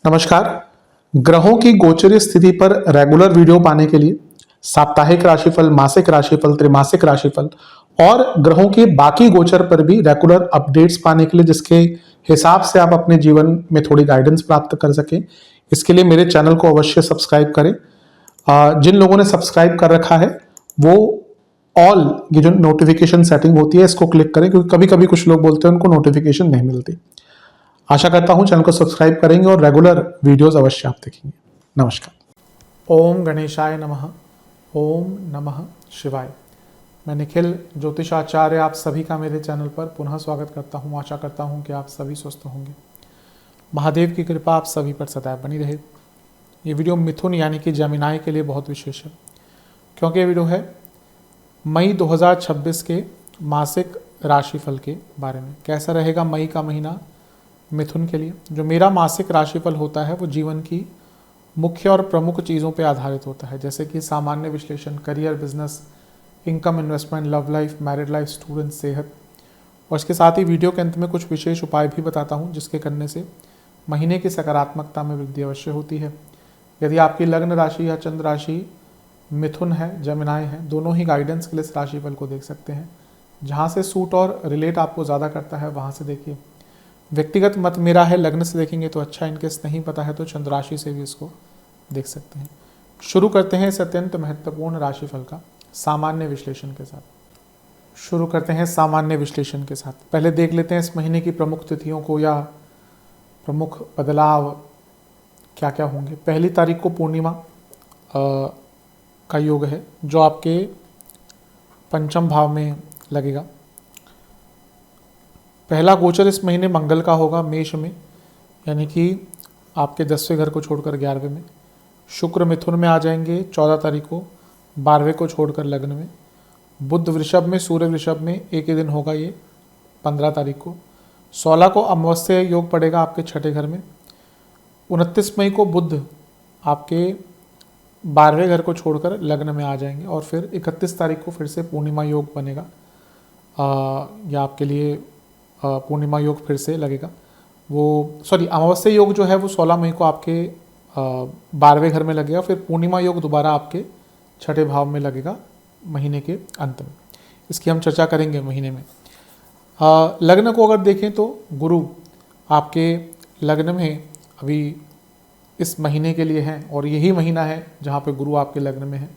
नमस्कार। ग्रहों की गोचरीय स्थिति पर रेगुलर वीडियो पाने के लिए साप्ताहिक राशिफल, मासिक राशिफल, त्रैमासिक राशिफल और ग्रहों के बाकी गोचर पर भी रेगुलर अपडेट्स पाने के लिए, जिसके हिसाब से आप अपने जीवन में थोड़ी गाइडेंस प्राप्त कर सकें, इसके लिए मेरे चैनल को अवश्य सब्सक्राइब करें। जिन लोगों ने सब्सक्राइब कर रखा है वो ऑल ये जो नोटिफिकेशन सेटिंग होती है इसको क्लिक करें, क्योंकि कभी कभी कुछ लोग बोलते हैं उनको नोटिफिकेशन नहीं मिलती। आशा करता हूं चैनल को सब्सक्राइब करेंगे और रेगुलर वीडियोस अवश्य आप देखेंगे। नमस्कार। ओम गणेशाय नमः। ओम नमः शिवाय। मैं निखिल ज्योतिषाचार्य आप सभी का मेरे चैनल पर पुनः स्वागत करता हूं। आशा करता हूं कि आप सभी स्वस्थ होंगे। महादेव की कृपा आप सभी पर सदैव बनी रहे। ये वीडियो मिथुन यानी कि जमिनाई के लिए बहुत विशेष है, क्योंकि ये वीडियो है मई 2026 के मासिक राशिफल के बारे में। कैसा रहेगा मई का महीना मिथुन के लिए। जो मेरा मासिक राशिफल होता है वो जीवन की मुख्य और प्रमुख चीज़ों पर आधारित होता है, जैसे कि सामान्य विश्लेषण, career, business, income, investment, love life, married life, student, सेहत, और इसके साथ ही वीडियो के अंत में कुछ विशेष उपाय भी बताता हूँ जिसके करने से महीने की सकारात्मकता में वृद्धि अवश्य होती है। यदि आपकी लग्न राशि या चंद्र राशि मिथुन है, जमिनाई है, दोनों ही गाइडेंस के लिए इस राशिफल को देख सकते हैं। जहाँ से सूट और रिलेट आपको ज़्यादा करता है वहाँ से देखिए। व्यक्तिगत मत मेरा है, लग्न से देखेंगे तो अच्छा, इनकेस नहीं पता है तो चंद्र राशि से भी इसको देख सकते हैं। शुरू करते हैं इस अत्यंत महत्वपूर्ण राशिफल का सामान्य विश्लेषण के साथ। पहले देख लेते हैं इस महीने की प्रमुख तिथियों को या प्रमुख बदलाव क्या क्या होंगे। पहली तारीख को पूर्णिमा का योग है जो आपके पंचम भाव में लगेगा। पहला गोचर इस महीने मंगल का होगा मेष में, यानी कि आपके 10वें घर को छोड़कर 11वें में। शुक्र मिथुन में आ जाएंगे 14 तारीख को, 12वें को छोड़कर लग्न में। बुध वृषभ में, सूर्य वृषभ में, एक ही दिन होगा ये 15 तारीख को। 16 को अमावस्या योग पड़ेगा आपके 6ठे घर में। 29 मई को बुध आपके 12वें घर को छोड़कर लग्न में आ जाएंगे और फिर 31 तारीख को फिर से पूर्णिमा योग बनेगा। या आपके लिए पूर्णिमा योग फिर से लगेगा। अमावस्या योग जो है वो 16 मई को आपके 12वें घर में लगेगा, फिर पूर्णिमा योग दोबारा आपके 6ठे भाव में लगेगा महीने के अंत में। इसकी हम चर्चा करेंगे महीने में। लग्न को अगर देखें तो गुरु आपके लग्न में अभी इस महीने के लिए हैं और यही महीना है जहाँ पे गुरु आपके लग्न में है।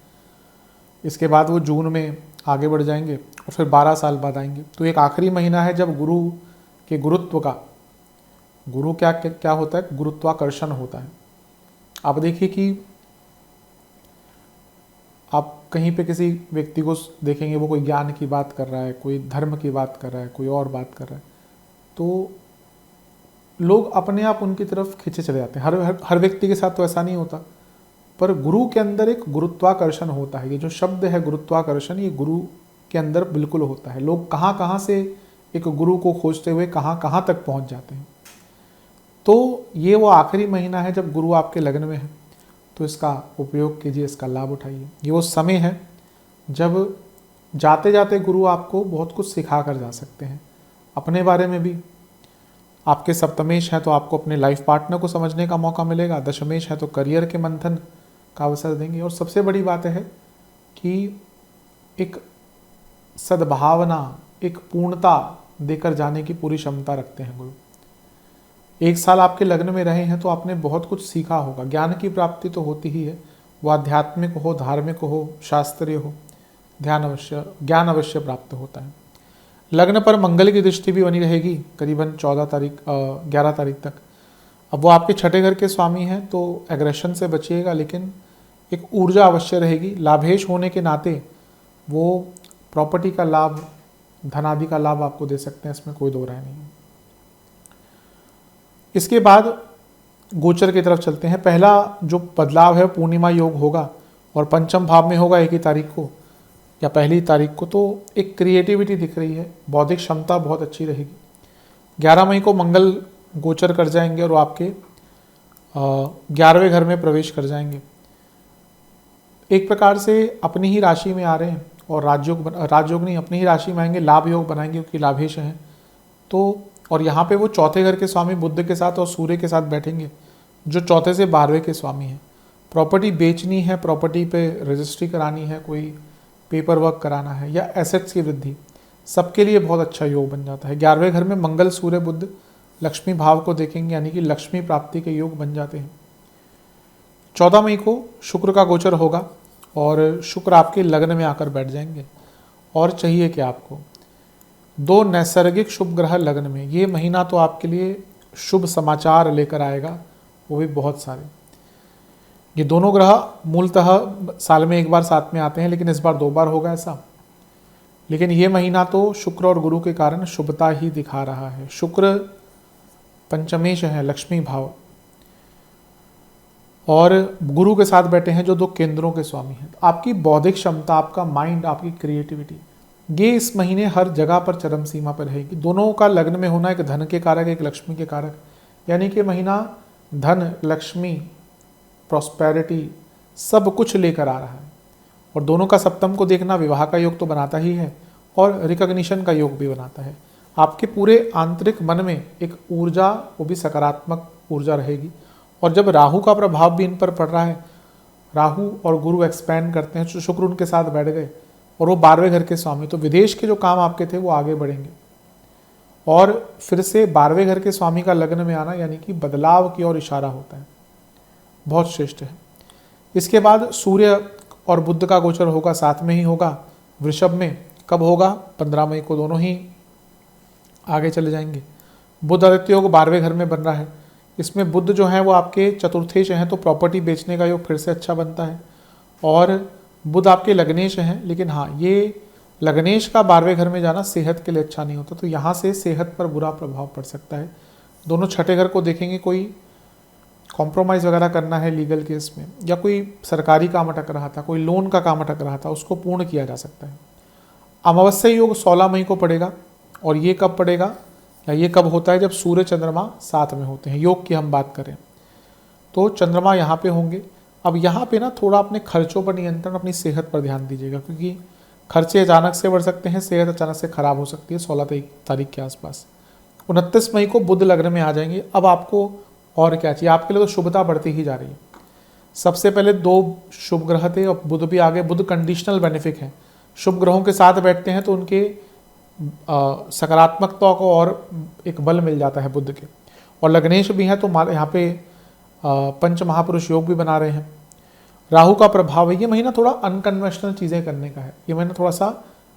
इसके बाद वो जून में आगे बढ़ जाएंगे और फिर 12 साल बाद आएंगे। तो एक आखिरी महीना है जब गुरु के गुरुत्व का, गुरु क्या होता है, गुरुत्वाकर्षण होता है। आप देखिए कि आप कहीं पे किसी व्यक्ति को देखेंगे, वो कोई ज्ञान की बात कर रहा है, कोई धर्म की बात कर रहा है, कोई और बात कर रहा है, तो लोग अपने आप उनकी तरफ खींचे चले जाते हैं। हर व्यक्ति के साथ तो ऐसा नहीं होता, पर गुरु के अंदर एक गुरुत्वाकर्षण होता है। ये जो शब्द है गुरुत्वाकर्षण, ये गुरु के अंदर बिल्कुल होता है। लोग कहाँ कहाँ से एक गुरु को खोजते हुए कहाँ कहाँ तक पहुँच जाते हैं। तो ये वो आखिरी महीना है जब गुरु आपके लग्न में है, तो इसका उपयोग कीजिए, इसका लाभ उठाइए। ये वो समय है जब जाते जाते गुरु आपको बहुत कुछ सिखा कर जा सकते हैं अपने बारे में भी। आपके सप्तमेश है तो आपको अपने लाइफ पार्टनर को समझने का मौका मिलेगा। दशमेश है तो करियर के मंथन का अवसर देंगे। और सबसे बड़ी बात है कि एक सद्भावना, एक पूर्णता देकर जाने की पूरी क्षमता रखते हैं गुरु। 1 साल आपके लग्न में रहे हैं तो आपने बहुत कुछ सीखा होगा। ज्ञान की प्राप्ति तो होती ही है, वो आध्यात्मिक हो, धार्मिक हो, शास्त्रीय हो, ज्ञान अवश्य प्राप्त होता है। लग्न पर मंगल की दृष्टि भी बनी रहेगी करीबन 11 तारीख तक। अब वो आपके 6ठे घर के स्वामी हैं तो एग्रेशन से बचिएगा, लेकिन एक ऊर्जा अवश्य रहेगी। लाभेश होने के नाते वो प्रॉपर्टी का लाभ, धनादि का लाभ आपको दे सकते हैं, इसमें कोई दो राय नहीं है। इसके बाद गोचर की तरफ चलते हैं। पहला जो बदलाव है पूर्णिमा योग होगा और पंचम भाव में होगा 1 तारीख को या 1 तारीख को। तो एक क्रिएटिविटी दिख रही है, बौद्धिक क्षमता बहुत अच्छी रहेगी। 11 मई को मंगल गोचर कर जाएंगे और वो आपके 11वें घर में प्रवेश कर जाएंगे। एक प्रकार से अपनी ही राशि में आ रहे हैं और राजयोग नहीं, अपनी ही राशि में आएंगे, लाभ योग बनाएंगे क्योंकि लाभेश हैं। तो और यहाँ पे वो चौथे घर के स्वामी बुध के साथ और सूर्य के साथ बैठेंगे, जो चौथे से 12वें के स्वामी हैं। प्रॉपर्टी बेचनी है, प्रॉपर्टी पे रजिस्ट्री करानी है, कोई पेपर वर्क कराना है, या एसेट्स की वृद्धि, सबके लिए बहुत अच्छा योग बन जाता है। 11वें घर में मंगल सूर्य बुध लक्ष्मी भाव को देखेंगे, यानी कि लक्ष्मी प्राप्ति के योग बन जाते हैं। 14 मई को शुक्र का गोचर होगा और शुक्र आपके लग्न में आकर बैठ जाएंगे। और चाहिए क्या आपको? 2 नैसर्गिक शुभ ग्रह लग्न में। ये महीना तो आपके लिए शुभ समाचार लेकर आएगा, वो भी बहुत सारे। ये दोनों ग्रह मूलतः साल में एक बार साथ में आते हैं, लेकिन इस बार 2 बार होगा ऐसा। लेकिन ये महीना तो शुक्र और गुरु के कारण शुभता ही दिखा रहा है। शुक्र पंचमेश है, लक्ष्मी भाव, और गुरु के साथ बैठे हैं जो 2 केंद्रों के स्वामी हैं। आपकी बौद्धिक क्षमता, आपका माइंड, आपकी क्रिएटिविटी, ये इस महीने हर जगह पर चरम सीमा पर रहेगी। दोनों का लग्न में होना, एक धन के कारक, एक लक्ष्मी के कारक, यानी कि महीना धन, लक्ष्मी, प्रॉस्पेरिटी सब कुछ लेकर आ रहा है। और दोनों का सप्तम को देखना विवाह का योग तो बनाता ही है, और रिकॉग्निशन का योग भी बनाता है। आपके पूरे आंतरिक मन में एक ऊर्जा, वो भी सकारात्मक ऊर्जा रहेगी। और जब राहु का प्रभाव भी इन पर पड़ रहा है, राहु और गुरु एक्सपैंड करते हैं, तो शुक्र उनके साथ बैठ गए और वो 12वें घर के स्वामी, तो विदेश के जो काम आपके थे वो आगे बढ़ेंगे। और फिर से 12वें घर के स्वामी का लग्न में आना, यानी कि बदलाव की ओर इशारा होता है, बहुत श्रेष्ठ है। इसके बाद सूर्य और बुध का गोचर होगा, साथ में ही होगा वृषभ में। कब होगा? 15 मई को। दोनों ही आगे चले जाएंगे। बुध आदित्य योग 12वें घर में बन रहा है। इसमें बुध जो है वो आपके चतुर्थेश हैं, तो प्रॉपर्टी बेचने का योग फिर से अच्छा बनता है। और बुध आपके लग्नेश हैं, लेकिन हाँ, ये लग्नेश का 12वें घर में जाना सेहत के लिए अच्छा नहीं होता, तो यहाँ से सेहत पर बुरा प्रभाव पड़ सकता है। दोनों छठे घर को देखेंगे, कोई कॉम्प्रोमाइज़ वगैरह करना है लीगल केस में, या कोई सरकारी काम अटक रहा था, कोई लोन का काम अटक रहा था, उसको पूर्ण किया जा सकता है। अमावस्या योग 16 मई को पड़ेगा, और ये कब पड़ेगा, या ये कब होता है? जब सूर्य चंद्रमा साथ में होते हैं। योग की हम बात करें तो चंद्रमा यहाँ पे होंगे। अब यहाँ पे ना थोड़ा अपने खर्चों पर नियंत्रण, अपनी सेहत पर ध्यान दीजिएगा, क्योंकि खर्चे अचानक से बढ़ सकते हैं, सेहत अचानक से खराब हो सकती है 16 तारीख के आसपास। 29 मई को बुध लग्न में आ जाएंगे। अब आपको और क्या चाहिए? आपके लिए तो शुभता बढ़ती ही जा रही है। सबसे पहले 2 शुभ ग्रह थे, और बुध भी आ गए। बुध कंडीशनल बेनिफिक है, शुभ ग्रहों के साथ बैठते हैं तो उनके सकारात्मकता को और एक बल मिल जाता है बुध के। और लग्नेश भी है, तो यहाँ पे पंच महापुरुष योग भी बना रहे हैं। राहु का प्रभाव है। ये महीना थोड़ा अनकन्वेंशनल चीज़ें करने का है, ये महीना थोड़ा सा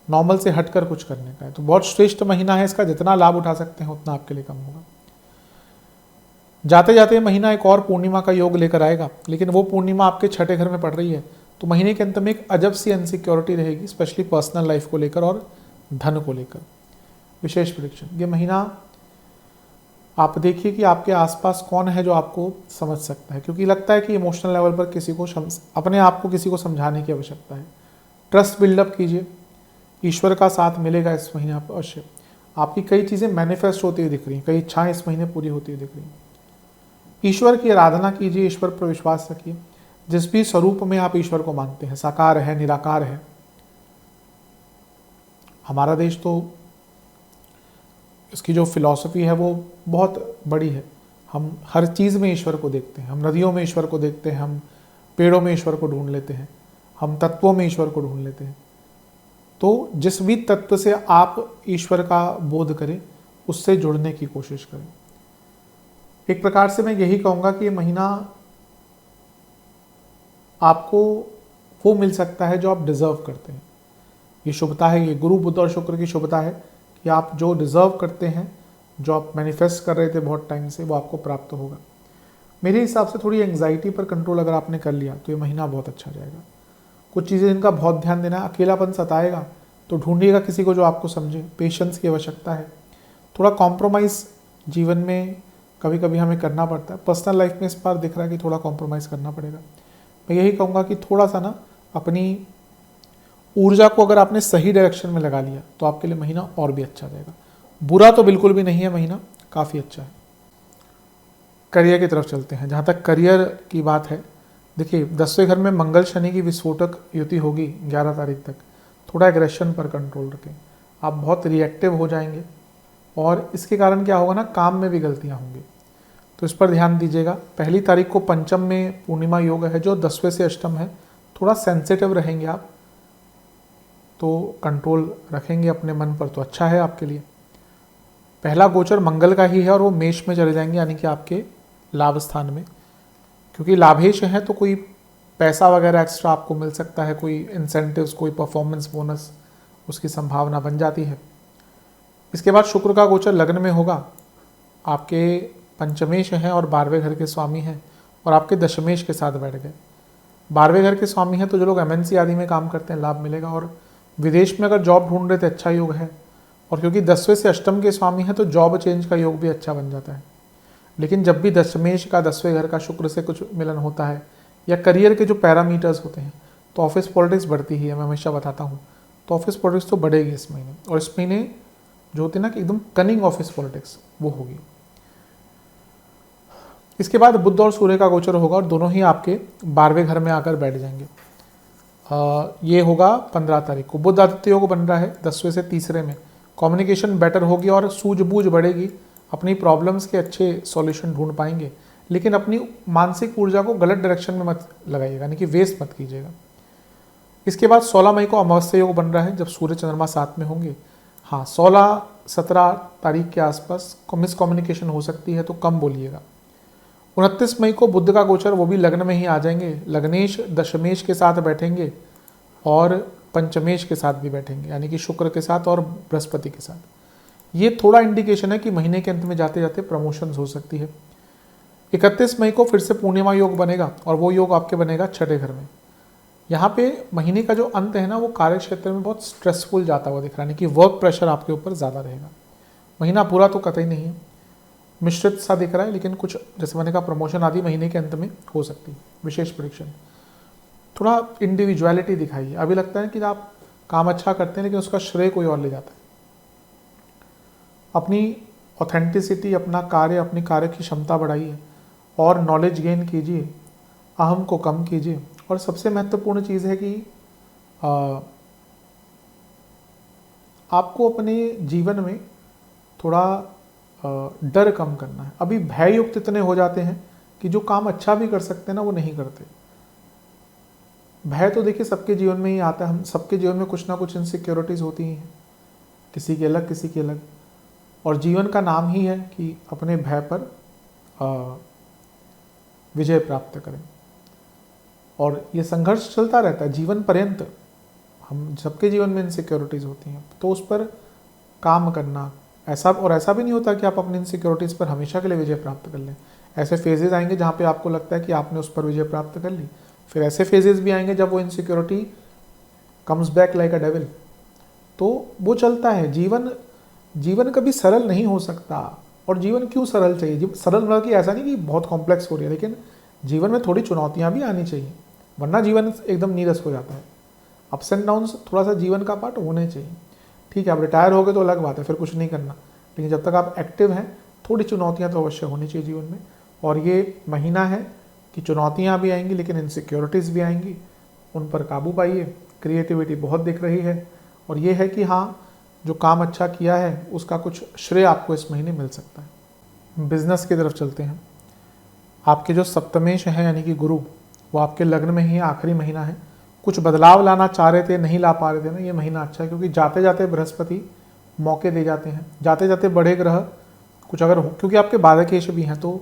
नॉर्मल से हटकर कुछ करने का है, तो बहुत श्रेष्ठ महीना है। इसका जितना लाभ उठा सकते हैं उतना आपके लिए कम होगा। जाते जाते महीना एक और पूर्णिमा का योग लेकर आएगा, लेकिन वो पूर्णिमा आपके छठे घर में पड़ रही है, तो महीने के अंत में एक अजब सी अनसिक्योरिटी रहेगी, स्पेशली पर्सनल लाइफ को लेकर और धन को लेकर। विशेष प्रेडिक्शन, ये महीना आप देखिए कि आपके आसपास कौन है जो आपको समझ सकता है, क्योंकि लगता है कि इमोशनल लेवल पर किसी को अपने आप को किसी को समझाने की आवश्यकता है। ट्रस्ट बिल्डअप कीजिए, ईश्वर का साथ मिलेगा इस महीने आपको अवश्य। आपकी कई चीज़ें मैनिफेस्ट होती हुई दिख रही हैं, कई इच्छाएं इस महीने पूरी होती हुई दिख रही हैं। ईश्वर की आराधना कीजिए, ईश्वर पर विश्वास रखिए, जिस भी स्वरूप में आप ईश्वर को मानते हैं, साकार है, निराकार है। हमारा देश तो इसकी जो फिलॉसफी है वो बहुत बड़ी है। हम हर चीज़ में ईश्वर को देखते हैं, हम नदियों में ईश्वर को देखते हैं, हम पेड़ों में ईश्वर को ढूंढ लेते हैं, हम तत्वों में ईश्वर को ढूंढ लेते हैं। तो जिस भी तत्व से आप ईश्वर का बोध करें, उससे जुड़ने की कोशिश करें। एक प्रकार से मैं यही कहूँगा कि ये महीना आपको वो मिल सकता है जो आप डिज़र्व करते हैं। ये शुभता है, ये गुरु बुध और शुक्र की शुभता है कि आप जो डिज़र्व करते हैं, जो आप मैनिफेस्ट कर रहे थे बहुत टाइम से, वो आपको प्राप्त होगा। मेरे हिसाब से थोड़ी एंग्जाइटी पर कंट्रोल अगर आपने कर लिया तो ये महीना बहुत अच्छा जाएगा। कुछ चीज़ें इनका बहुत ध्यान देना है। अकेलापन सताएगा तो ढूंढिएगा किसी को जो आपको समझे, पेशेंस की आवश्यकता है। थोड़ा कॉम्प्रोमाइज़ जीवन में कभी कभी हमें करना पड़ता है, पर्सनल लाइफ में इस बार दिख रहा है कि थोड़ा कॉम्प्रोमाइज़ करना पड़ेगा। मैं यही कहूँगा कि थोड़ा सा ना अपनी ऊर्जा को अगर आपने सही डायरेक्शन में लगा लिया तो आपके लिए महीना और भी अच्छा जाएगा। बुरा तो बिल्कुल भी नहीं है, महीना काफ़ी अच्छा है। करियर की तरफ चलते हैं। जहाँ तक करियर की बात है, देखिए 10वें घर में मंगल शनि की विस्फोटक युति होगी 11 तारीख तक। थोड़ा एग्रेशन पर कंट्रोल रखें, आप बहुत रिएक्टिव हो जाएंगे और इसके कारण क्या होगा ना, काम में भी गलतियां होंगी, तो इस पर ध्यान दीजिएगा। 1 तारीख को पंचम में पूर्णिमा योग है जो 10वें से अष्टम है। थोड़ा सेंसिटिव रहेंगे आप, तो कंट्रोल रखेंगे अपने मन पर तो अच्छा है आपके लिए। पहला गोचर मंगल का ही है और वो मेष में चले जाएंगे, यानी कि आपके लाभ स्थान में, क्योंकि लाभेश है तो कोई पैसा वगैरह एक्स्ट्रा आपको मिल सकता है, कोई इंसेंटिव्स, कोई परफॉर्मेंस बोनस, उसकी संभावना बन जाती है। इसके बाद शुक्र का गोचर लग्न में होगा, आपके पंचमेश हैं और 12वें घर के स्वामी हैं, और आपके दशमेश के साथ बैठ गए। 12वें घर के स्वामी हैं तो जो लोग MNC आदि में काम करते हैं लाभ मिलेगा, और विदेश में अगर जॉब ढूंढ रहे थे अच्छा योग है, और क्योंकि 10वें से अष्टम के स्वामी हैं तो जॉब चेंज का योग भी अच्छा बन जाता है। लेकिन जब भी दशमेश का 10वें घर का शुक्र से कुछ मिलन होता है, या करियर के जो पैरामीटर्स होते हैं, तो ऑफिस पॉलिटिक्स बढ़ती ही है, मैं हमेशा बताता हूँ। तो ऑफिस पॉलिटिक्स तो बढ़ेगी इस महीने, और इस महीने जो होती है ना कि एकदम कनिंग ऑफिस पॉलिटिक्स, वो होगी। इसके बाद बुध और सूर्य का गोचर होगा, और दोनों ही आपके 12वें घर में आकर बैठ जाएंगे। ये होगा 15 तारीख को। बुध आदित्य योग बन रहा है 10वें से तीसरे में। कम्युनिकेशन बेटर होगी और सूझबूझ बढ़ेगी, अपनी प्रॉब्लम्स के अच्छे सॉल्यूशन ढूंढ पाएंगे, लेकिन अपनी मानसिक ऊर्जा को गलत डायरेक्शन में मत लगाइएगा, यानी कि वेस्ट मत कीजिएगा। इसके बाद 16 मई को अमावस्या योग बन रहा है, जब सूर्य चंद्रमा साथ में होंगे। हाँ, 16-17 तारीख के आसपास मिसकम्युनिकेशन हो सकती है, तो कम बोलिएगा। 29 मई को बुध का गोचर, वो भी लग्न में ही आ जाएंगे। लग्नेश दशमेश के साथ बैठेंगे और पंचमेश के साथ भी बैठेंगे, यानी कि शुक्र के साथ और बृहस्पति के साथ। ये थोड़ा इंडिकेशन है कि महीने के अंत में जाते जाते प्रमोशंस हो सकती है। 31 मई को फिर से पूर्णिमा योग बनेगा, और वो योग आपके बनेगा 6ठे घर में। यहाँ पे महीने का जो अंत है ना, वो कार्य क्षेत्र में बहुत स्ट्रेसफुल जाता हुआ दिख रहा है, यानी कि वर्क प्रेशर आपके ऊपर ज़्यादा रहेगा। महीना पूरा तो कतई नहीं है, मिश्रित सा दिख रहा है, लेकिन कुछ जैसे मैंने कहा प्रमोशन आदि महीने के अंत में हो सकती है। विशेष परीक्षण, थोड़ा इंडिविजुअलिटी दिखाइए। अभी लगता है कि आप काम अच्छा करते हैं, लेकिन उसका श्रेय कोई और ले जाता है। अपनी ऑथेंटिसिटी, अपना कार्य, अपनी कार्य की क्षमता बढ़ाइए और नॉलेज गेन कीजिए, अहम को कम कीजिए। और सबसे महत्वपूर्ण चीज़ है कि आपको अपने जीवन में थोड़ा डर कम करना है। अभी भय युक्त इतने हो जाते हैं कि जो काम अच्छा भी कर सकते हैं ना, वो नहीं करते। भय तो देखिए सबके जीवन में ही आता है, हम सबके जीवन में कुछ ना कुछ इनसिक्योरिटीज़ होती हैं, किसी की अलग किसी की अलग। और जीवन का नाम ही है कि अपने भय पर विजय प्राप्त करें, और ये संघर्ष चलता रहता है जीवन पर्यंत। हम सबके जीवन में इनसिक्योरिटीज़ होती हैं, तो उस पर काम करना। ऐसा भी नहीं होता कि आप अपनी इनसिक्योरिटीज़ पर हमेशा के लिए विजय प्राप्त कर लें। ऐसे फेजेस आएंगे जहाँ पे आपको लगता है कि आपने उस पर विजय प्राप्त कर ली, फिर ऐसे फेजेस भी आएंगे जब वो insecurity comes back like a devil. तो वो चलता है। जीवन कभी सरल नहीं हो सकता। और जीवन क्यों सरल चाहिए? सरल मतलब कि ऐसा नहीं कि बहुत कॉम्प्लेक्स हो रही है, लेकिन जीवन में थोड़ी चुनौतियाँ भी आनी चाहिए, वरना जीवन एकदम नीरस हो जाता है। अप्स एंड डाउन्स थोड़ा सा जीवन का पार्ट होने चाहिए। ठीक है, आप रिटायर हो गए तो अलग बात है, फिर कुछ नहीं करना, लेकिन जब तक आप एक्टिव हैं थोड़ी चुनौतियाँ तो अवश्य होनी चाहिए जीवन में। और ये महीना है कि चुनौतियाँ भी आएंगी, लेकिन इनसिक्योरिटीज़ भी आएंगी, उन पर काबू पाइए। क्रिएटिविटी बहुत दिख रही है, और ये है कि हाँ, जो काम अच्छा किया है उसका कुछ श्रेय आपको इस महीने मिल सकता है। बिजनेस की तरफ चलते हैं। आपके जो सप्तमेश हैं यानी कि गुरु, वो आपके लग्न में ही आखिरी महीना है। कुछ बदलाव लाना चाह रहे थे, नहीं ला पा रहे थे ना, ये महीना अच्छा है, क्योंकि जाते जाते बृहस्पति मौके दे जाते हैं। जाते जाते बड़े ग्रह कुछ अगर क्योंकि आपके बाधकेश भी हैं, तो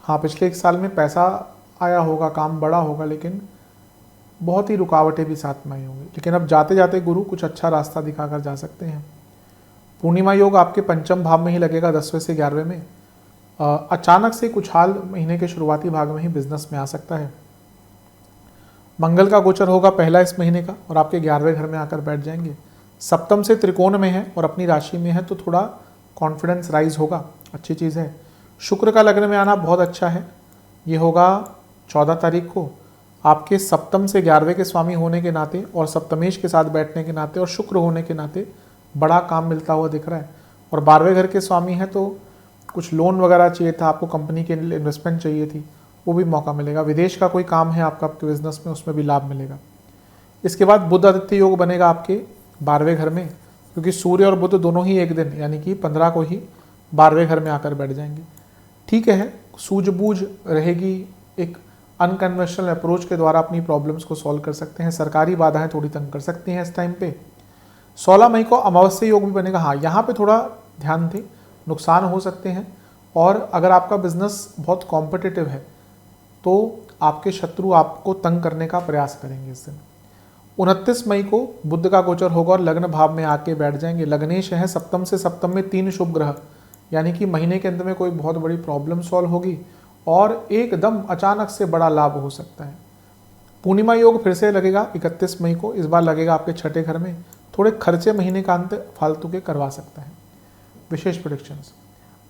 हाँ, पिछले 1 साल में पैसा आया होगा, काम बड़ा होगा, लेकिन बहुत ही रुकावटें भी साथ में आई होंगी। लेकिन अब जाते जाते गुरु कुछ अच्छा रास्ता दिखाकर जा सकते हैं। पूर्णिमा योग आपके पंचम भाव में ही लगेगा, 10वें से 11वें में। अचानक से कुछ हाल महीने के शुरुआती भाग में ही बिजनेस में आ सकता है। मंगल का गोचर होगा पहला इस महीने का, और आपके 11वें घर में आकर बैठ जाएंगे। सप्तम से त्रिकोण में है और अपनी राशि में है, तो थोड़ा कॉन्फिडेंस राइज होगा, अच्छी चीज़ है। शुक्र का लग्न में आना बहुत अच्छा है। ये होगा 14 तारीख को। आपके सप्तम से 11वें के स्वामी होने के नाते और सप्तमेश के साथ बैठने के नाते और शुक्र होने के नाते बड़ा काम मिलता हुआ दिख रहा है। और 12वें घर के स्वामी हैं, तो कुछ लोन वगैरह चाहिए था आपको, कंपनी के लिए इन्वेस्टमेंट चाहिए थी, वो भी मौका मिलेगा। विदेश का कोई काम है आपका आपके बिजनेस में, उसमें भी लाभ मिलेगा। इसके बाद बुध आदित्य योग बनेगा आपके 12वें घर में, क्योंकि सूर्य और बुध दोनों ही एक दिन यानी कि 15 को ही 12वें घर में आकर बैठ जाएंगे। ठीक है, सूझबूझ रहेगी, एक अनकन्वेंशनल अप्रोच के द्वारा अपनी प्रॉब्लम्स को सॉल्व कर सकते हैं। सरकारी बाधाएं थोड़ी तंग कर सकती हैं इस टाइम पे। 16 मई को अमावस्या योग भी बनेगा। हाँ, यहाँ पे थोड़ा ध्यान दें, नुकसान हो सकते हैं। और अगर आपका बिजनेस बहुत कॉम्पिटिटिव है तो आपके शत्रु आपको तंग करने का प्रयास करेंगे इस दिन। 29 मई को बुध का गोचर होगा और लग्न भाव में आके बैठ जाएंगे। लग्नेश है, सप्तम से सप्तम में 3 शुभ ग्रह, यानी कि महीने के अंत में कोई बहुत बड़ी प्रॉब्लम सॉल्व होगी और एकदम अचानक से बड़ा लाभ हो सकता है। पूर्णिमा योग फिर से लगेगा 31 मई को, इस बार लगेगा आपके छठे घर में। थोड़े खर्चे महीने का अंत फालतू के करवा सकता है। विशेष प्रेडिक्शंस।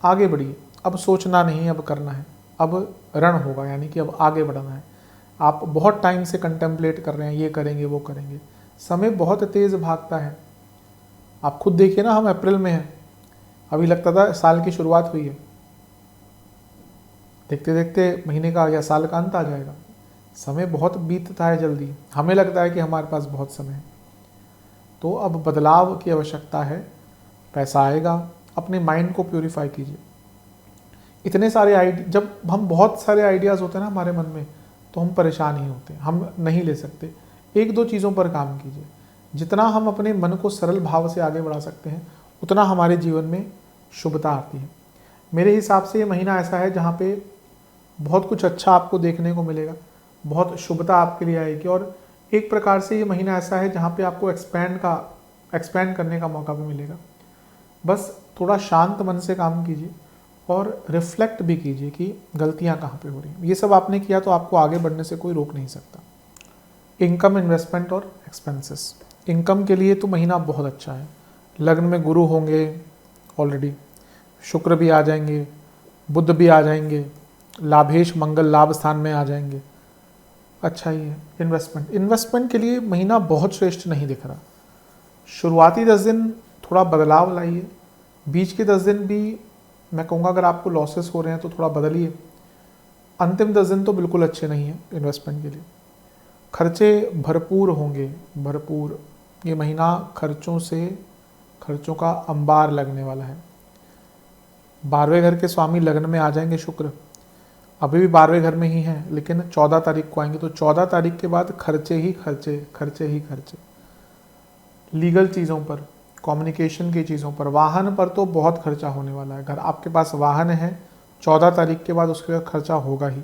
आगे बढ़िए, अब सोचना नहीं, अब करना है, अब रण होगा, यानी कि अब आगे बढ़ना है। आप बहुत टाइम से कंटेम्पलेट कर रहे हैं, ये करेंगे वो करेंगे, समय बहुत तेज भागता है। आप खुद देखिए ना, हम अप्रैल में हैं, अभी लगता था साल की शुरुआत हुई है, देखते देखते महीने का या साल का अंत आ जाएगा। समय बहुत बीतता है जल्दी, हमें लगता है कि हमारे पास बहुत समय है। तो अब बदलाव की आवश्यकता है, पैसा आएगा। अपने माइंड को प्यूरिफाई कीजिए। इतने सारे जब हम बहुत सारे आइडियाज़ होते हैं ना हमारे मन में, तो हम परेशान ही होते हैं, हम नहीं ले सकते। 1-2 चीज़ों पर काम कीजिए। जितना हम अपने मन को सरल भाव से आगे बढ़ा सकते हैं, उतना हमारे जीवन में शुभता आती है। मेरे हिसाब से ये महीना ऐसा है जहाँ पे बहुत कुछ अच्छा आपको देखने को मिलेगा, बहुत शुभता आपके लिए आएगी। और एक प्रकार से ये महीना ऐसा है जहाँ पे आपको एक्सपैंड करने का मौका भी मिलेगा। बस थोड़ा शांत मन से काम कीजिए और रिफ्लेक्ट भी कीजिए कि गलतियाँ कहाँ पे हो रही हैं। ये सब आपने किया तो आपको आगे बढ़ने से कोई रोक नहीं सकता। इनकम, इन्वेस्टमेंट और एक्सपेंसेस। इनकम के लिए तो महीना बहुत अच्छा है। लग्न में गुरु होंगे ऑलरेडी, शुक्र भी आ जाएंगे, बुध भी आ जाएंगे, लाभेश मंगल लाभ स्थान में आ जाएंगे, अच्छा ही है। इन्वेस्टमेंट के लिए महीना बहुत श्रेष्ठ नहीं दिख रहा। शुरुआती 10 दिन थोड़ा बदलाव लाइए, बीच के 10 दिन भी मैं कहूँगा अगर आपको लॉसेस हो रहे हैं तो थोड़ा बदलिए। अंतिम 10 दिन तो बिल्कुल अच्छे नहीं हैं इन्वेस्टमेंट के लिए। खर्चे भरपूर होंगे, भरपूर। ये महीना खर्चों का अंबार लगने वाला है। 12वें घर के स्वामी लग्न में आ जाएंगे शुक्र, अभी भी 12वें घर में ही हैं, लेकिन 14 तारीख को आएंगे। तो 14 तारीख के बाद खर्चे ही खर्चे। लीगल चीज़ों पर, कम्युनिकेशन की चीज़ों पर, वाहन पर तो बहुत खर्चा होने वाला है। अगर आपके पास वाहन है 14 तारीख के बाद उसके खर्चा होगा ही।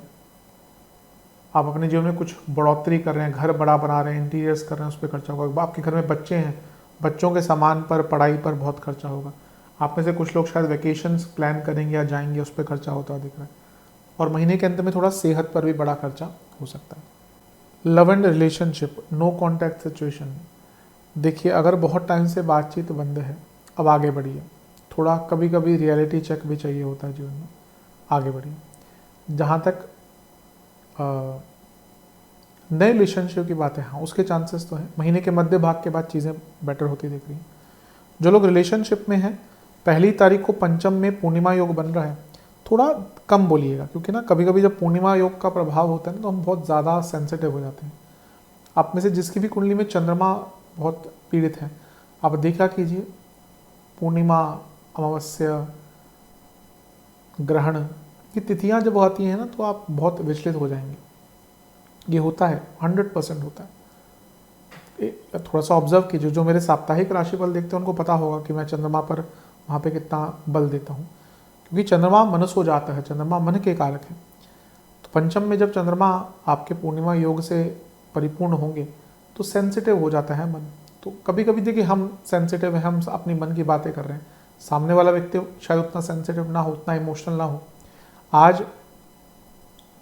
आप अपने जीवन में कुछ बढ़ोतरी कर रहे हैं, घर बड़ा बना रहे हैं, इंटीरियर्स कर रहे हैं, उस पर खर्चा होगा। आपके घर में बच्चे हैं, बच्चों के सामान पर, पढ़ाई पर बहुत खर्चा होगा। आप में से कुछ लोग शायद वेकेशंस प्लान करेंगे या जाएंगे, उस पर खर्चा होता दिख रहा है। और महीने के अंत में थोड़ा सेहत पर भी बड़ा खर्चा हो सकता है। Love and relationship, no contact situation. देखिए, अगर बहुत टाइम से बातचीत बंद है, अब आगे बढ़िए। थोड़ा कभी कभी रियलिटी चेक भी चाहिए होता है जीवन में, आगे बढ़िए। जहाँ तक नए रिलेशनशिप की बात है, हाँ उसके चांसेस तो हैं। महीने के मध्य भाग के बाद चीज़ें बेटर होती दिख रही हैं। जो लोग रिलेशनशिप में हैं, 1 तारीख को पंचम में पूर्णिमा योग बन रहा है, थोड़ा कम बोलिएगा, क्योंकि ना कभी कभी जब पूर्णिमा योग का प्रभाव होता है ना तो हम बहुत ज़्यादा सेंसिटिव हो जाते हैं। आप में से जिसकी भी कुंडली में चंद्रमा बहुत पीड़ित है, आप देखा कीजिए, पूर्णिमा, अमावस्या, ग्रहण की तिथियां जब आती हैं ना तो आप बहुत विचलित हो जाएंगे। ये होता है, 100% होता है। थोड़ा सा ऑब्जर्व कीजिए। जो मेरे साप्ताहिक राशिफल देखते हैं उनको पता होगा कि मैं चंद्रमा पर वहाँ पे कितना बल देता हूँ, क्योंकि चंद्रमा मनस हो जाता है, चंद्रमा मन के कारक है। तो पंचम में जब चंद्रमा आपके पूर्णिमा योग से परिपूर्ण होंगे तो सेंसिटिव हो जाता है मन। तो कभी कभी देखिए, हम सेंसिटिव हैं, हम अपनी मन की बातें कर रहे हैं, सामने वाला व्यक्ति शायद उतना सेंसिटिव ना हो, उतना इमोशनल ना हो। आज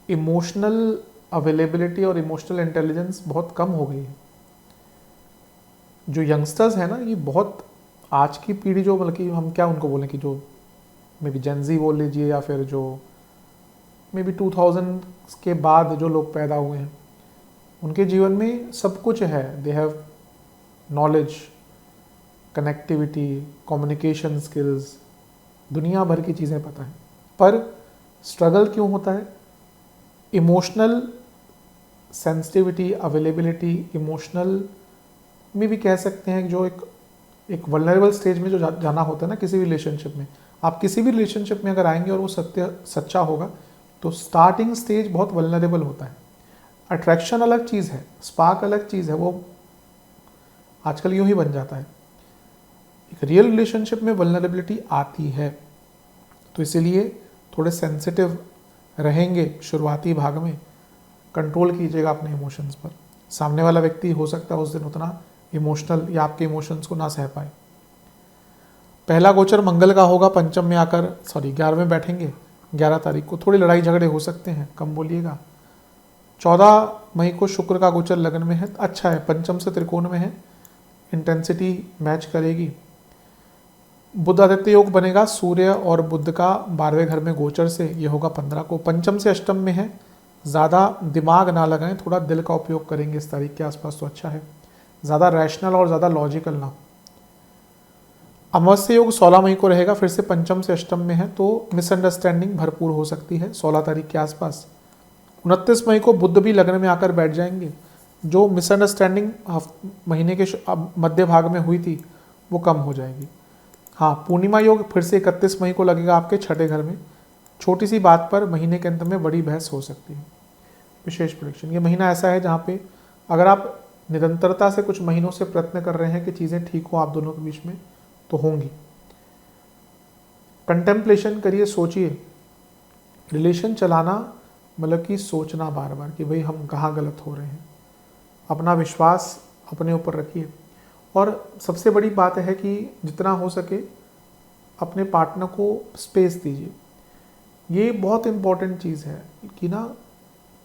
इमोशनल अवेलेबिलिटी और इमोशनल इंटेलिजेंस बहुत कम हो गई है। जो यंगस्टर्स हैं ना, ये बहुत आज की पीढ़ी, जो बल्कि हम क्या उनको बोलें कि जो मे बी जेनजी बोल लीजिए, या फिर जो मे बी 2000 के बाद जो लोग पैदा हुए हैं, उनके जीवन में सब कुछ है। They have knowledge, connectivity, communication skills, दुनिया भर की चीज़ें पता है, पर स्ट्रगल क्यों होता है? इमोशनल सेंसिटिविटी, अवेलेबिलिटी, इमोशनल में भी कह सकते हैं जो एक एक वल्नरेबल स्टेज में जो जाना होता है ना किसी भी रिलेशनशिप में, आप किसी भी रिलेशनशिप में अगर आएंगे और वो सच्चा होगा तो स्टार्टिंग स्टेज बहुत वल्नरेबल होता है। अट्रैक्शन अलग चीज़ है, स्पार्क अलग चीज़ है, वो आजकल यूं ही बन जाता है। एक रियल रिलेशनशिप में वल्नरेबिलिटी आती है, तो इसीलिए थोड़े सेंसिटिव रहेंगे शुरुआती भाग में। कंट्रोल कीजिएगा अपने इमोशंस पर। सामने वाला व्यक्ति हो सकता है उस दिन उतना इमोशनल या आपके इमोशंस को ना सह पाए। पहला गोचर मंगल का होगा, पंचम में आकर 11वें बैठेंगे 11 तारीख को। थोड़ी लड़ाई झगड़े हो सकते हैं, कम बोलिएगा। 14 मई को शुक्र का गोचर लगन में है, अच्छा है, पंचम से त्रिकोण में है, इंटेंसिटी मैच करेगी। बुध आदित्य योग बनेगा, सूर्य और बुध का 12वें घर में गोचर से, ये होगा 15 को। पंचम से अष्टम में है, ज़्यादा दिमाग ना लगाएं, थोड़ा दिल का उपयोग करेंगे इस तारीख के आसपास तो अच्छा है, ज़्यादा रैशनल और ज़्यादा लॉजिकल ना हो। अमावस्या योग 16 मई को रहेगा, फिर से पंचम से अष्टम में है, तो मिसअंडरस्टैंडिंग भरपूर हो सकती है 16 तारीख के आसपास। 29 मई को बुध भी लग्न में आकर बैठ जाएंगे। जो मिसअंडरस्टैंडिंग महीने के मध्य भाग में हुई थी वो कम हो जाएगी। हाँ, पूर्णिमा योग फिर से 31 मई को लगेगा आपके छठे घर में। छोटी सी बात पर महीने के अंत में बड़ी बहस हो सकती है। विशेष प्रेडिक्शन, ये महीना ऐसा है जहाँ पे अगर आप निरंतरता से कुछ महीनों से प्रयत्न कर रहे हैं कि चीज़ें ठीक हो आप दोनों के बीच में, तो होंगी। कंटेम्पलेशन करिए, सोचिए। रिलेशन चलाना मतलब कि सोचना बार बार कि भाई हम कहाँ गलत हो रहे हैं। अपना विश्वास अपने ऊपर रखिए, और सबसे बड़ी बात है कि जितना हो सके अपने पार्टनर को स्पेस दीजिए। ये बहुत इम्पॉर्टेंट चीज़ है कि ना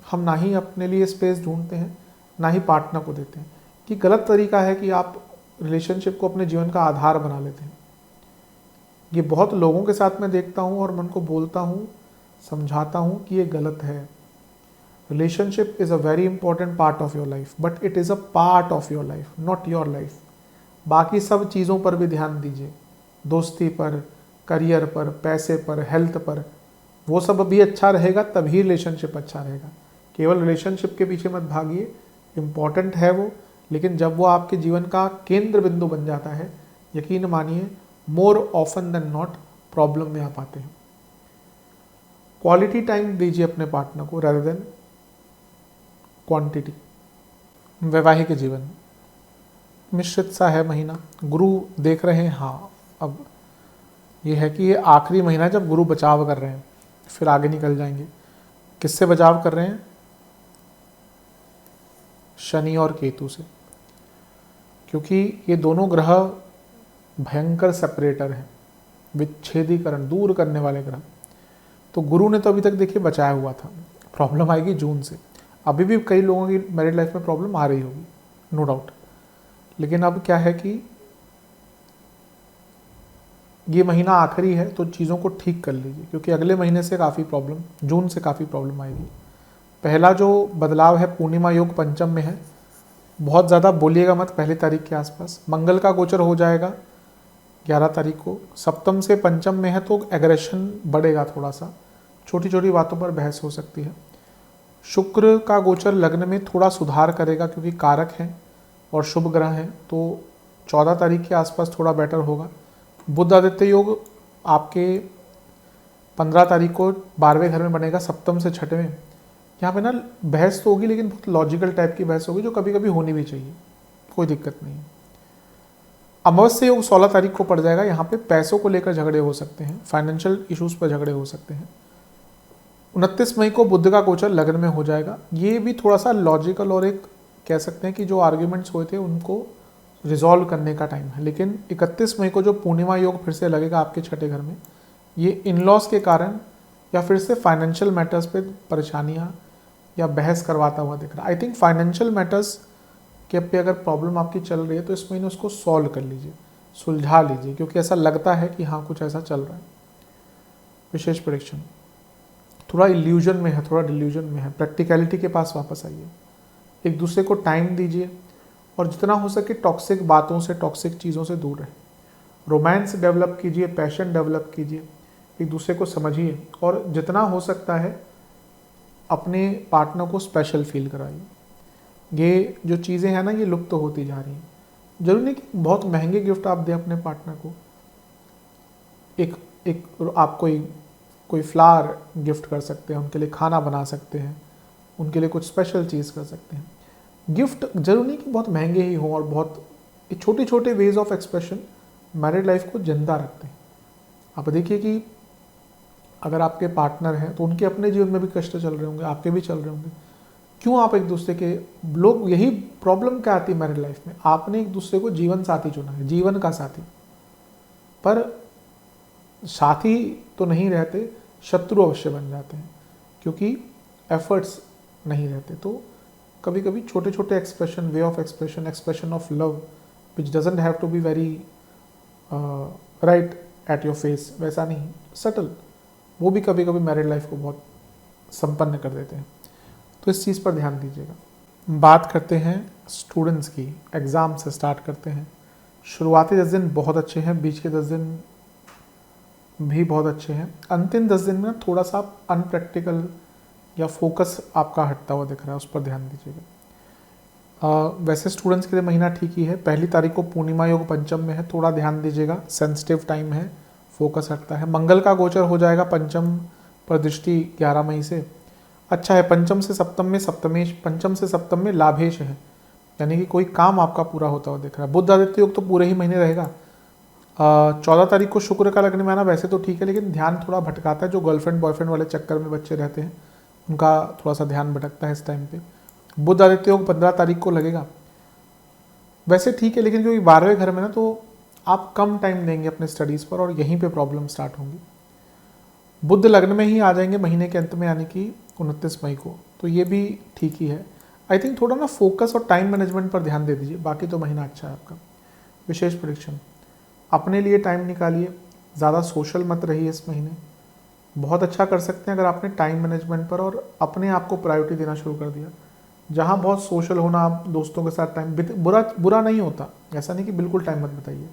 हम ना ही अपने लिए स्पेस ढूंढते हैं ना ही पार्टनर को देते हैं, कि गलत तरीका है कि आप रिलेशनशिप को अपने जीवन का आधार बना लेते हैं। ये बहुत लोगों के साथ मैं देखता हूँ और मन को बोलता हूँ, समझाता हूँ कि ये गलत है। Relationship is a very important part of your life, but it is a part of your life, not your life. बाकी सब चीज़ों पर भी ध्यान दीजिए, दोस्ती पर, करियर पर, पैसे पर, हेल्थ पर। वो सब भी अच्छा रहेगा तभी रिलेशनशिप अच्छा रहेगा। केवल रिलेशनशिप के पीछे मत भागिए, इम्पॉर्टेंट है वो, लेकिन जब वो आपके जीवन का केंद्र बिंदु बन जाता है, यकीन मानिए more often than not problem में आप आते हैं। क्वालिटी टाइम दीजिए अपने पार्टनर को rather देन क्वांटिटी। वैवाहिक जीवन मिश्रित सा है महीना, गुरु देख रहे हैं। हाँ, अब ये है कि ये आखिरी महीना है जब गुरु बचाव कर रहे हैं, फिर आगे निकल जाएंगे। किससे बचाव कर रहे हैं? शनि और केतु से, क्योंकि ये दोनों ग्रह भयंकर सेपरेटर हैं, विच्छेदीकरण दूर करने वाले ग्रह। तो गुरु ने तो अभी तक देखिए बचाया हुआ था, प्रॉब्लम आएगी जून से। अभी भी कई लोगों की मैरिड लाइफ में प्रॉब्लम आ रही होगी, नो डाउट, लेकिन अब क्या है कि ये महीना आखिरी है तो चीज़ों को ठीक कर लीजिए, क्योंकि अगले महीने से काफ़ी प्रॉब्लम, जून से काफ़ी प्रॉब्लम आएगी। पहला जो बदलाव है, पूर्णिमा योग पंचम में है, बहुत ज़्यादा बोलिएगा मत पहली तारीख के आसपास। मंगल का गोचर हो जाएगा 11 तारीख को, सप्तम से पंचम में है तो एग्रेशन बढ़ेगा थोड़ा सा, छोटी छोटी बातों पर बहस हो सकती है। शुक्र का गोचर लग्न में थोड़ा सुधार करेगा क्योंकि कारक हैं और शुभ ग्रह हैं, तो 14 तारीख के आसपास थोड़ा बेटर होगा। बुध आदित्य योग आपके 15 तारीख को 12वें घर में बनेगा, सप्तम से छठवें। यहाँ पे ना बहस तो होगी, लेकिन बहुत लॉजिकल टाइप की बहस होगी जो कभी कभी होनी भी चाहिए, कोई दिक्कत नहीं है। अमावस्या योग 16 तारीख को पड़ जाएगा, यहाँ पे पैसों को लेकर झगड़े हो सकते हैं, फाइनेंशियल इश्यूज पर झगड़े हो सकते हैं। 29 मई को बुध का गोचर लग्न में हो जाएगा, ये भी थोड़ा सा लॉजिकल और एक कह सकते हैं कि जो आर्ग्यूमेंट्स हुए थे उनको रिजॉल्व करने का टाइम है। लेकिन 31 मई को जो पूर्णिमा योग फिर से लगेगा आपके छठे घर में, ये इन लॉस के कारण या फिर से फाइनेंशियल मैटर्स पे परेशानियाँ या बहस करवाता हुआ दिख रहा है। आई थिंक फाइनेंशियल मैटर्स के पे अगर प्रॉब्लम आपकी चल रही है तो इस महीने उसको सॉल्व कर लीजिए, सुलझा लीजिए, क्योंकि ऐसा लगता है कि हाँ कुछ ऐसा चल रहा है। विशेष प्रेडिक्शन, थोड़ा इल्यूजन में है, थोड़ा डिल्यूजन में है, प्रैक्टिकलिटी के पास वापस आइए, एक दूसरे को टाइम दीजिए और जितना हो सके टॉक्सिक बातों से, टॉक्सिक चीज़ों से दूर रहें। रोमांस डेवलप कीजिए, पैशन डेवलप कीजिए, एक दूसरे को समझिए और जितना हो सकता है अपने पार्टनर को स्पेशल फील कराइए। ये जो चीज़ें हैं ना, ये लुप्त होती जा रही हैं। जरूरी नहीं कि बहुत महंगे गिफ्ट आप दें अपने पार्टनर को। एक एक आप कोई फ्लावर गिफ्ट कर सकते हैं, उनके लिए खाना बना सकते हैं, उनके लिए कुछ स्पेशल चीज़ कर सकते हैं। गिफ्ट जरूरी नहीं कि बहुत महंगे ही हों, और बहुत छोटे छोटे ways of expression married life को जिंदा रखते हैं। आप देखिए कि अगर आपके पार्टनर हैं तो उनके अपने जीवन में भी कष्ट चल रहे होंगे, आपके भी चल रहे होंगे। क्यों आप एक दूसरे के, लोग यही प्रॉब्लम क्या आती है मैरिड लाइफ में, आपने एक दूसरे को जीवन साथी चुना है, जीवन का साथी, पर साथी तो नहीं रहते, शत्रु अवश्य बन जाते हैं क्योंकि एफर्ट्स नहीं रहते। तो कभी कभी छोटे छोटे expression, way of expression, expression of love which doesn't have to be very right at your face, वैसा नहीं, सटल, वो भी कभी कभी मैरिड लाइफ को बहुत संपन्न कर देते हैं। तो इस चीज़ पर ध्यान दीजिएगा। बात करते हैं स्टूडेंट्स की, एग्ज़ाम से स्टार्ट करते हैं। शुरुआती 10 दिन बहुत अच्छे हैं, बीच के 10 दिन भी बहुत अच्छे हैं, अंतिम 10 दिन में थोड़ा सा अनप्रैक्टिकल या फोकस आपका हटता हुआ दिख रहा है, उस पर ध्यान दीजिएगा। वैसे स्टूडेंट्स के लिए महीना ठीक ही है। 1 तारीख को पूर्णिमा योग पंचम में है, थोड़ा ध्यान दीजिएगा, सेंसिटिव टाइम है, फोकस हटता है। मंगल का गोचर हो जाएगा पंचम पर दृष्टि 11 मई से, अच्छा है। पंचम से सप्तम में सप्तमेश, पंचम से सप्तम में लाभेश है, यानी कि कोई काम आपका पूरा होता हुआ दिख रहा है। बुध आदित्य योग तो पूरे ही महीने रहेगा। 14 तारीख को शुक्र का लगने में आना वैसे तो ठीक है, लेकिन ध्यान थोड़ा भटकाता है। जो गर्लफ्रेंड बॉयफ्रेंड वाले चक्कर में बच्चे रहते हैं उनका थोड़ा सा ध्यान भटकता है इस टाइम पे। बुध आदित्य योग 15 तारीख को लगेगा, वैसे ठीक है, लेकिन क्योंकि 12वें घर में ना, तो आप कम टाइम देंगे अपने स्टडीज़ पर और यहीं पे प्रॉब्लम स्टार्ट होंगी। बुध लग्न में ही आ जाएंगे महीने के अंत में, यानी कि 29 मई को, तो ये भी ठीक ही है। आई थिंक थोड़ा ना फोकस और टाइम मैनेजमेंट पर ध्यान दे दीजिए, बाकी तो महीना अच्छा है आपका। विशेष परीक्षण, अपने लिए टाइम निकालिए, ज़्यादा सोशल मत रहिए इस महीने। बहुत अच्छा कर सकते हैं अगर आपने टाइम मैनेजमेंट पर और अपने आप को प्रायोरिटी देना शुरू कर दिया। जहाँ बहुत सोशल होना, आप दोस्तों के साथ टाइम बुरा नहीं होता, ऐसा नहीं कि बिल्कुल टाइम मत बताइए,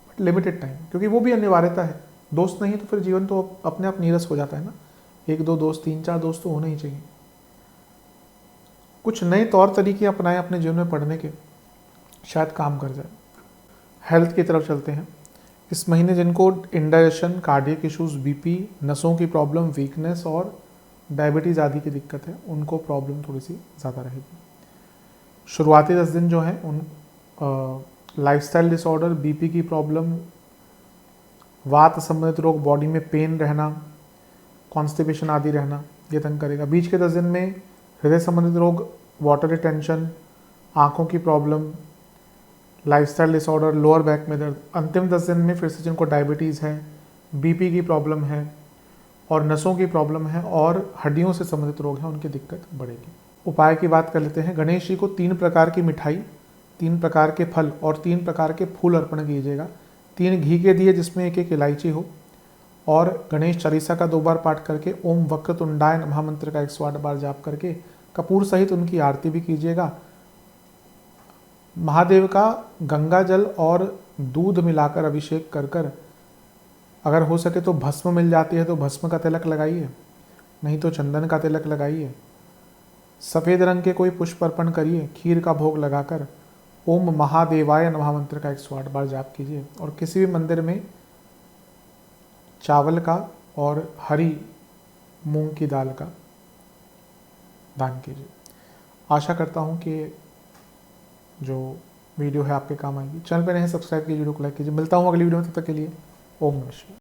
बट लिमिटेड टाइम, क्योंकि वो भी अनिवार्यता है। दोस्त नहीं तो फिर जीवन तो अपने आप नीरस हो जाता है ना। 1-2 दोस्त, 3-4 दोस्त तो होने ही चाहिए। कुछ नए तौर तरीके अपनाएं अपने जीवन में पढ़ने के, शायद काम कर जाए। हेल्थ की तरफ चलते हैं। इस महीने जिनको इंडाइजेशन, कार्डियक इश्यूज, बीपी, नसों की प्रॉब्लम, वीकनेस और डायबिटीज़ आदि की दिक्कत है, उनको प्रॉब्लम थोड़ी सी ज़्यादा रहेगी। शुरुआती 10 दिन जो हैं उन लाइफस्टाइल डिसऑर्डर, बीपी की प्रॉब्लम, वात संबंधित रोग, बॉडी में पेन रहना, कॉन्स्टिपेशन आदि रहना, ये तंग करेगा। बीच के 10 दिन में हृदय संबंधित रोग, वाटर रिटेंशन, आँखों की problem, lifestyle disorder, lower back में दर्द। अंतिम 10 दिन में फिर से जिनको डायबिटीज़ है, बीपी की प्रॉब्लम है और नसों की प्रॉब्लम है और हड्डियों से संबंधित रोग हैं, उनकी दिक्कत बढ़ेगी। उपाय की बात कर लेते हैं। गणेश जी को 3 प्रकार की मिठाई, 3 प्रकार के फल और 3 प्रकार के फूल अर्पण कीजिएगा। 3 घी के दिए जिसमें एक एक इलायची हो, और गणेश चालीसा का 2 बार पाठ करके ओम वक्रतुंडाय नमः मंत्र का 108 बार जाप करके कपूर सहित उनकी आरती भी कीजिएगा। महादेव का गंगा जल और दूध मिलाकर अभिषेक कर कर, अगर हो सके तो भस्म मिल जाती है तो भस्म का तिलक लगाइए, नहीं तो चंदन का तिलक लगाइए। सफ़ेद रंग के कोई पुष्प अर्पण करिए, खीर का भोग लगाकर ओम महादेवाय नमः मंत्र का 108 बार जाप कीजिए, और किसी भी मंदिर में चावल का और हरी मूंग की दाल का दान कीजिए। आशा करता हूँ कि जो वीडियो है आपके काम आएगी। चैनल पर नए सब्सक्राइब कीजिए, वीडियो को लाइक कीजिए। मिलता हूँ अगली वीडियो में, तब तक के लिए ओम नमः शिवाय।